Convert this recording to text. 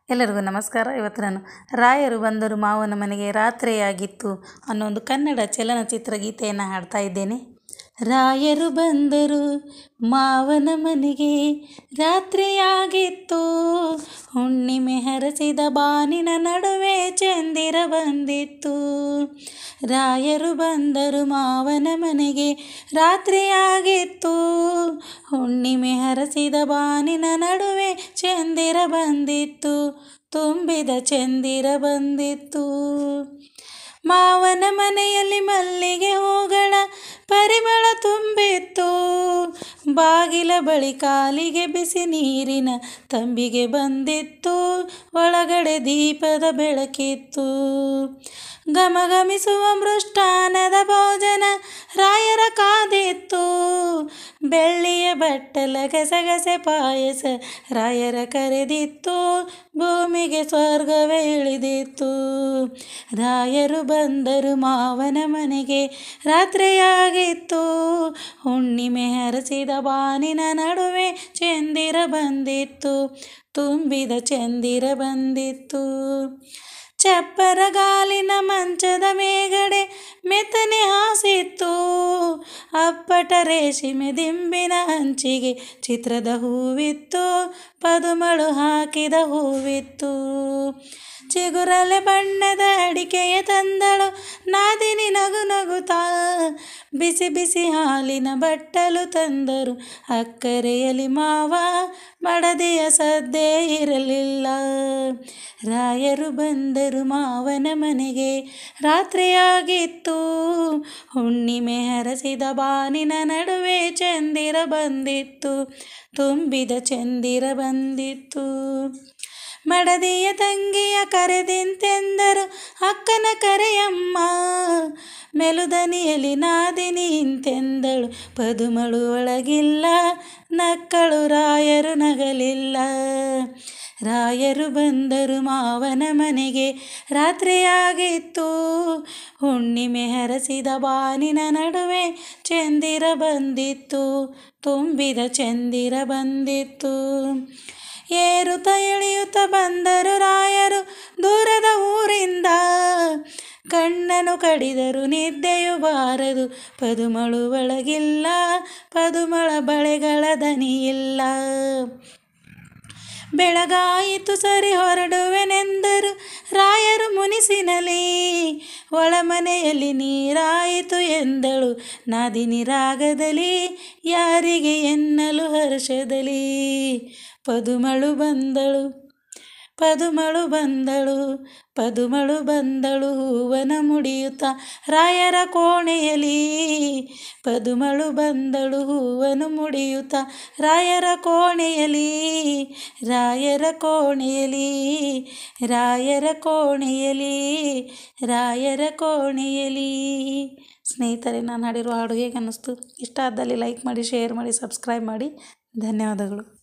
ಎಲ್ಲರಿಗೂ ನಮಸ್ಕಾರ. ಇವತ್ತು ನಾನು ರಾಯರು ಬಂದರು ಮಾವನ ಮನೆಗೆ ರಾತ್ರಿಯಾಗಿತ್ತು ಅನ್ನೋ ಒಂದು ಕನ್ನಡ ಚಲನಚಿತ್ರ ಗೀತೆಯನ್ನು ಹಾಡ್ತಾ ಇದ್ದೇನೆ. ರಾಯರು ಬಂದರು ಮಾವನ ಮನೆಗೆ ರಾತ್ರಿಯಾಗಿತ್ತು, ಹುಣ್ಣಿಮೆ ಹರಸಿದ ಬಾನಿನ ನಡುವೆ ಚಂದಿರ ಬಂದಿತ್ತು. ರಾಯರು ಬಂದರು ಮಾವನ ಮನೆಗೆ ರಾತ್ರಿಯಾಗಿತ್ತು, ಹುಣ್ಣಿಮೆ ಹರಸಿದ ಬಾನಿನ ನಡುವೆ ಚಂದಿರ ಬಂದಿತ್ತು, ತುಂಬಿದ ಚಂದಿರ ಬಂದಿತ್ತು. ಮಾವನ ಮನೆಯಲ್ಲಿ ಮಲ್ಲಿಗೆ ಹೂಗಳ ಪರಿಮಳ ತುಂಬಿತ್ತು, ಬಾಗಿಲ ಬಳಿ ಕಾಲಿಗೆ ಬಿಸಿ ನೀರಿನ ತಂಬಿಗೆ ಬಂದಿತ್ತು, ಒಳಗಡೆ ದೀಪದ ಬೆಳಕಿತ್ತು. ಘಮಘಮಿಸುವ ಮೃಷ್ಟಾನದ ಭೋಜನ ರಾಯರ ಕಾದಿತ್ತು, ಬೆಳ್ಳಿಯ ಬಟ್ಟಲ ಗಸಗಸೆ ಪಾಯಸ ರಾಯರ ಕರೆದಿತ್ತು, ಭೂಮಿಗೆ ಸ್ವರ್ಗವೇ ಇಳಿದಿತ್ತು. ರಾಯರು ಬಂದರು ಮಾವನ ಮನೆಗೆ ರಾತ್ರಿಯಾಗಿತ್ತು, ಹುಣ್ಣಿಮೆ ಹರಸಿದ ಬಾನಿನ ನಡುವೆ ಚಂದಿರ ಬಂದಿತ್ತು, ತುಂಬಿದ ಚಂದಿರ ಬಂದಿತ್ತು. ಚಪ್ಪರ ಗಾಲಿನ ಮಂಚದ ಮೇಗಡೆ ಮೆತ್ತನೆ ಹಾಸಿತ್ತು, ಅಪ್ಪಟ ರೇಷ್ಮೆ ದಿಂಬಿನ ಹಂಚಿಗೆ ಚಿತ್ರದ ಹೂವಿತ್ತು, ಪದುಮಳು ಹಾಕಿದ ಹೂವಿತ್ತು. ಚಿಗುರಲೆ ಬಣ್ಣದ ಅಡಿಕೆಯ ತಂದಳು ನಾದಿನಿ ನಗು ನಗುತ್ತಾ, ಬಿಸಿ ಬಿಸಿ ಹಾಲಿನ ಬಟ್ಟಲು ತಂದರು ಅಕ್ಕರೆಯಲ್ಲಿ ಮಾವ, ಮಡದಿಯ ಸದ್ದೇ ಇರಲಿಲ್ಲ. ರಾಯರು ಬಂದರು ಮಾವನ ಮನೆಗೆ ರಾತ್ರಿಯಾಗಿತ್ತು, ಹುಣ್ಣಿಮೆ ಹರಸಿದ ಬಾನಿನ ನಡುವೆ ಚಂದಿರ ಬಂದಿತ್ತು, ತುಂಬಿದ ಚಂದಿರ ಬಂದಿತ್ತು. ಮಡದಿಯ ತಂಗಿಯ ಕರೆದಿಂತೆಂದರು ಅಕ್ಕನ ಕರೆಯಮ್ಮ, ಮೆಲುದನಿಯಲ್ಲಿ ನಾದಿನಿ ಇಂತೆಂದಳು ಪದುಮಳು ಒಳಗಿಲ್ಲ, ನಕ್ಕಳು ರಾಯರು ನಗಲಿಲ್ಲ. ರಾಯರು ಬಂದರು ಮಾವನ ಮನೆಗೆ ರಾತ್ರಿಯಾಗಿತ್ತು, ಹುಣ್ಣಿಮೆ ಹರಸಿದ ಬಾನಿನ ನಡುವೆ ಚಂದಿರ ಬಂದಿತ್ತು, ತುಂಬಿದ ಚಂದಿರ ಬಂದಿತ್ತು. ಏರುತ್ತ ಇಳಿಯುತ್ತ ಬಂದರು ರಾಯರು ದೂರದ ಊರಿಂದ, ಕಣ್ಣನು ಕಡಿದರು ನಿದ್ದೆಯು ಬಾರದು, ಪದುಮಳು ಒಳಗಿಲ್ಲ, ಪದುಮಳ ಬಳೆಗಳ ದನಿಯಿಲ್ಲ. ಬೆಳಗಾಯಿತು ಸರಿ ಹೊರಡುವೆನೆಂದರು ರಾಯರು ಮುನಿಸಿನಲಿ, ಒಳಮನೆಯಲ್ಲಿ ನೀರಾಯಿತು ಎಂದಳು ನಾದಿನಿ ರಾಗದಲ್ಲಿ, ಯಾರಿಗೆ ಎನ್ನಲು ಹರ್ಷದಲ್ಲಿ. ಪದುಮಳು ಬಂದಳು ಪದುಮಳು ಬಂದಳು ಪದುಮಳು ಬಂದಳು ಹೂವನ ಮುಡಿಯುತ್ತ ರಾಯರ ಕೋಣೆಯಲ್ಲಿ, ಪದುಮಳು ಬಂದಳು ಹೂವನು ಮುಡಿಯುತ್ತ ರಾಯರ ಕೋಣೆಯಲ್ಲಿ, ರಾಯರ ಕೋಣೆಯಲ್ಲಿ, ರಾಯರ ಕೋಣೆಯಲ್ಲಿ, ರಾಯರ ಕೋಣೆಯಲ್ಲಿ. ಸ್ನೇಹಿತರೆ, ನಾನು ಹಾಡಿರುವ ಹಾಡು ಹೇಗೆ ಅನ್ನಿಸ್ತು? ಇಷ್ಟ ಆದಲ್ಲಿ ಲೈಕ್ ಮಾಡಿ, ಶೇರ್ ಮಾಡಿ, ಸಬ್ಸ್ಕ್ರೈಬ್ ಮಾಡಿ. ಧನ್ಯವಾದಗಳು.